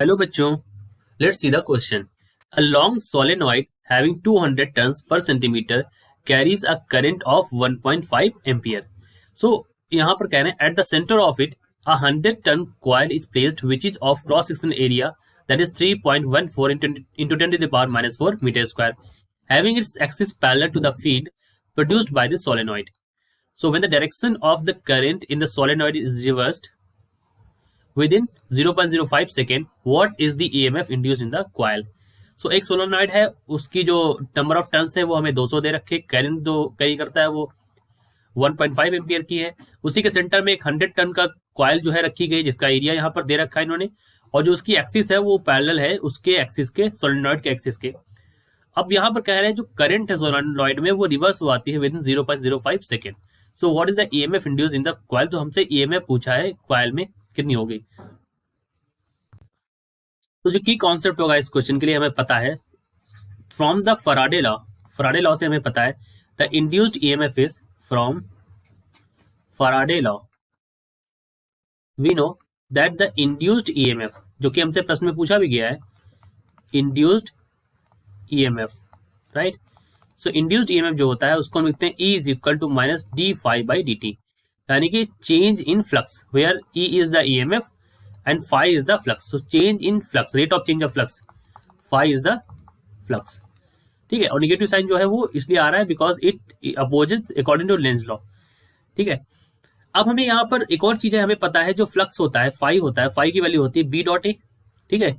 Hello बच्चों, let's see the question. A long solenoid having 200 turns per centimeter carries a current of 1.5 ampere. So यहाँ पर कह रहे हैं at the center of it a 100-ton coil is placed which is of cross section area that is 3.14 into 10 to the power minus 4 meter square, having its axis parallel to the field produced by the solenoid. So when the direction of the current in the solenoid is reversed within 0.05 second what is the EMF induced in the coil. So एक solenoid है, उसकी जो number of turns है वो हमें 200 दे रखे, current जो carry करता है वो 1.5 एम्पियर की है. उसी के सेंटर में एक 100 टन का कॉइल जो है रखी गई जिसका एरिया यहाँ पर दे रखा है इन्होंने, और जो उसकी एक्सिस है वो पैरेलल है उसके एक्सिस के, सोलेनॉइड के एक्सिस के. अब यहाँ पर कह रहे हैं जो करंट है सोलेनॉइड में वो रिवर्स हो आती है with in 0.05 second. So what is the EMF induced in the coil. तो हमसे ईएमएफ पूछा है कॉइल में कितनी होगी. तो जो की कॉन्सेप्ट होगा इस क्वेश्चन के लिए हमें पता है फ्रॉम द फराडे लॉ से हमें पता है the induced EMF is from Faraday law. We know that the induced EMF, जो कि हमसे प्रश्न में पूछा भी गया है, induced EMF, right. So induced EMF जो होता है उसको हम लिखते हैं E is equal to minus d phi by d t, यानी कि change in flux where E is the EMF and phi is the flux. So change in flux, rate of change of flux, phi is the flux. ठीक है, और negative sign जो है वो इसलिए आ रहा है because it opposes according to Lenz law. ठीक है, अब हमें यहाँ पर एक और चीज है, हमें पता है जो फ्लक्स होता है फाई होता है, फाई की वैल्यू होती है बी डॉट ए. ठीक है,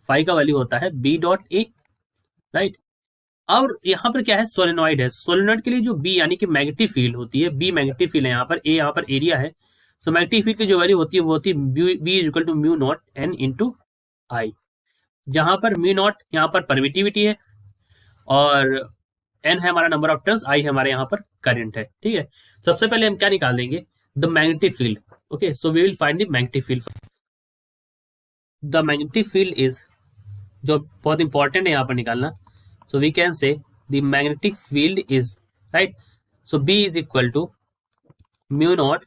फाई का वैल्यू होता है बी डॉट ए, राइट. और यहाँ पर क्या है, सोलेनॉइड है. सोलेनॉइड के लिए जो बी यानी कि मैग्नेटिक फील्ड होती है, बी मैग्नेटिक फील्ड है यहाँ पर, ए यहाँ पर एरिया है. सो मैग्नेटिक फील्ड की जो वैल्यू होती है वो होती है B is equal to mu naught n into I, जहां पर म्यू नॉट यहाँ पर परमिटिविटी है और एन है हमारा नंबर ऑफ टर्न्स, आई है हमारे यहाँ पर करंट है. ठीक है, सबसे पहले हम क्या निकाल देंगे, the magnetic field. Okay, so we will find the magnetic field. The magnetic field is, जो बहुत इंपॉर्टेंट है यहाँ पर निकालना, so we can say the magnetic field is, right. So B is equal to mu naught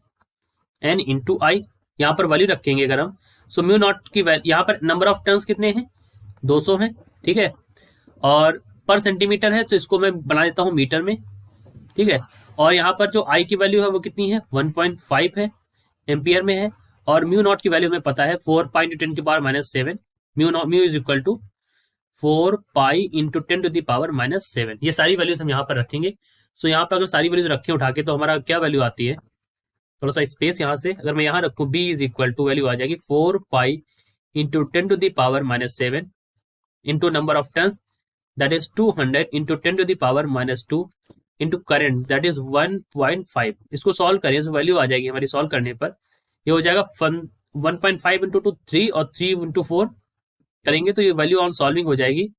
n into I, यहाँ पर value रखेंगे अगर हम. सो म्यू नॉट की यहाँ पर नंबर ऑफ टर्न्स कितने हैं, 200 हैं. ठीक है, और पर सेंटीमीटर है तो इसको मैं बना देता हूँ मीटर में. ठीक है, और यहाँ पर जो आई की वैल्यू है वो कितनी है, 1.5 है, एम्पियर में है. और म्यू नॉट की वैल्यू हमें पता है 4 पाई इंटू 10 की power minus 7. Mu is equal to 4 pi into 10 to the power minus 7. ये सारी वैल्यूज हम यहाँ पर रखेंगे. सो यहाँ पर अगर सारी वैल्यूज रखें उठा के तो हमारा क्या वैल्यू आती है, थोड़ा सा स्पेस यहाँ से अगर मैं यहाँ रखूँ, B is equal to value आ जाएगी 4 pi into 10 to the power minus 7 into number of turns that is 200 into 10 to the power minus 2 into current that is 1.5. इसको सॉल्व करें तो वैल्यू आ जाएगी हमारी, सॉल्व करने पर ये हो जाएगा 1.5 इंटू 2 3 और 3 इंटू 4 करेंगे तो ये वैल्यू ऑन सॉल्विंग हो जाएगी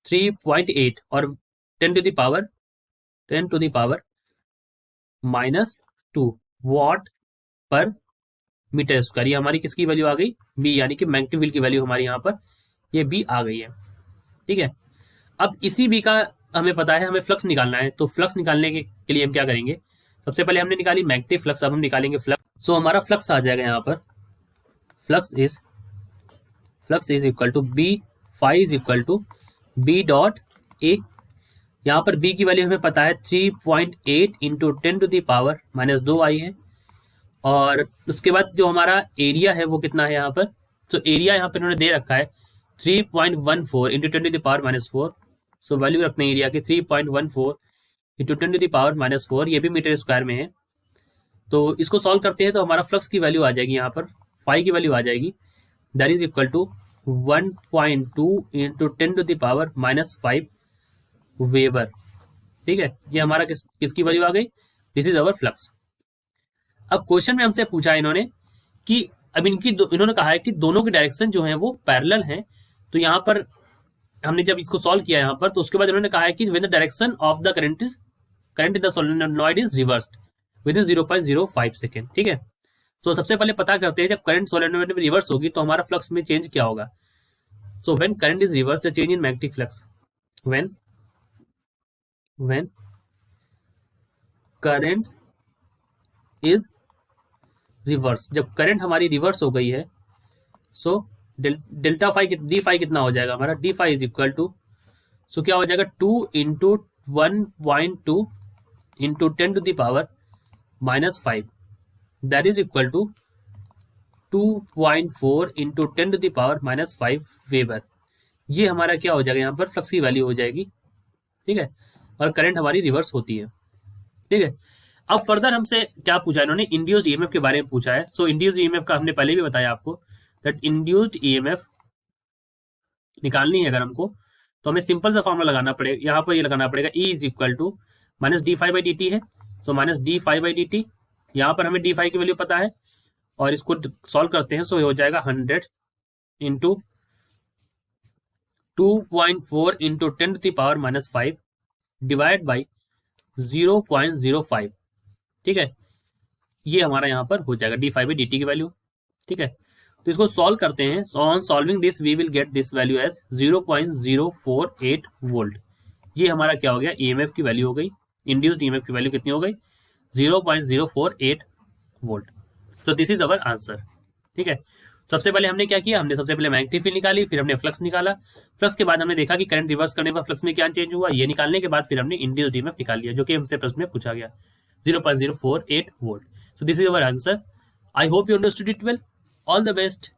3.8 और 10 to the power minus 2 watt per metre square. ये हमारी किसकी वैल्यू आ गई, बी, यानी कि मैग्नेटिक फील्ड की वैल्यू हमारी यहाँ पर ये बी आ गई है. ठीक है, अब इसी बी का हमें पता है हमें फ्लक्स निकालना है. तो फ्लक्स निकालने के लिए हम क्या करेंगे, सबसे पहले हमने निकाली मैग्नेटिक फ्लक्स, अब हम निकालेंगे फ्लक्स. सो हमारा फ्लक्स आ जाएगा यहाँ पर, flux is equal to B, phi is equal to B dot A. यहाँ पर बी की वैल्यू हमें पता है 3.8 into 10 to the power minus 2 आई है. और उसके बाद जो हमारा एरिया है वो कितना है यहाँ पर, तो एरिया यहाँ पर इन्होंने दे रखा है 3.14 into 10 to the power minus 4. So value रखते हैं एरिया की 3.14 into 10 to the power minus 4, ये भी मीटर स्क्वायर में है. तो इसको सॉल्व करते हैं तो हमारा फ्लक्स की वैल्यू आ जाएगी, यहाँ पर फाई की वैल्यू आ जाएगी that is equal to 1.2 into 10 to the power minus 5 weber. ठीक है, ये हमारा किसकी वैल्यू आ गई, दिस इज अवर फ्लक्स. अब क्वेश्चन में हमसे पूछा है इन्होंने कि अब इन्होंने कहा है कि दोनों की डायरेक्शन जो है वो पैरेलल हैं. तो यहाँ पर हमने जब इसको सॉल्व किया यहाँ पर, तो उसके बाद इन्होंने कहा है कि when the direction of the current in the solenoid is reversed with in 0.05 second. ठीक है, तो सबसे पहले पता करते हैं जब करंट सोलेनॉइड में रिवर्स होगी तो हमारा फ्लक्स में चेंज क्या होगा. So when current is reverse the change in magnetic flux, when current is reverse, जब करंट हमारी रिवर्स हो गई है, so delta phi d phi कितना हो जाएगा हमारा, d phi is equal to, so क्या हो जाएगा 2 into 1.2 into 10⁻⁻⁵ that is equal to 2.4 into 10⁻⁻⁵ weber. ये हमारा क्या हो जाएगा, यहाँ पर फ्लक्स की वैल्यू हो जाएगी, ठीक है, और करंट हमारी रिवर्स होती है, ठीक है। अब फर्दर हमसे क्या पूछा इन्होंने, इंड्यूस्ड ईएमएफ के बारे में पूछा है। सो इंड्यूस्ड ईएमएफ का हमने पहले भी बताया आपको, दैट इंड्यूस्ड ईएमएफ निकालनी है अगर हमको, तो हमें सिंपल सा फॉर्मूला लगाना पड़ेगा, यहाँ पर ये लगाना पड़ेगा, E is equal to minus d phi by d t है, so minus d phi by d t, यहाँ पर हमें डी फाई की वैल्यू पता है, और इसको सॉल्व करते हैं, सो ये हो जाएगा 100 इंटू 2.4 इंटू 10⁻⁻⁵ डिवाइड बाई 0.05, ठीक है। ये हमारा यहाँ पर हो जाएगा d phi by d t की वैल्यू, ठीक है। तो इसको सॉल्व करते हैं, so on solving this we will get this value as 0.048 volt. ये हमारा क्या हो गया, ईएमएफ की वैल्यू हो गई, इंड्यूस्ड ईएमएफ की वैल्यू कितनी हो गई, 0.048 volt. So this is our answer, ठीक है। सबसे पहले हमने क्या किया, हमने सबसे पहले मैग्नेटिक फील्ड निकाली, फिर हमने फ्लक्स निकाला, फ्लक्स के बाद हमने देखा कि करंट रिवर्स करने पर फ्लक्स में क्या चेंज हुआ, ये निकालने के बाद फिर हमने इंड्यूस्ड ईएमएफ निकाल लिया, जो कि हमसे प्रश्न में पूछा गया, 0.048 volt. So this is our answer. I hope you understood it well. All the best.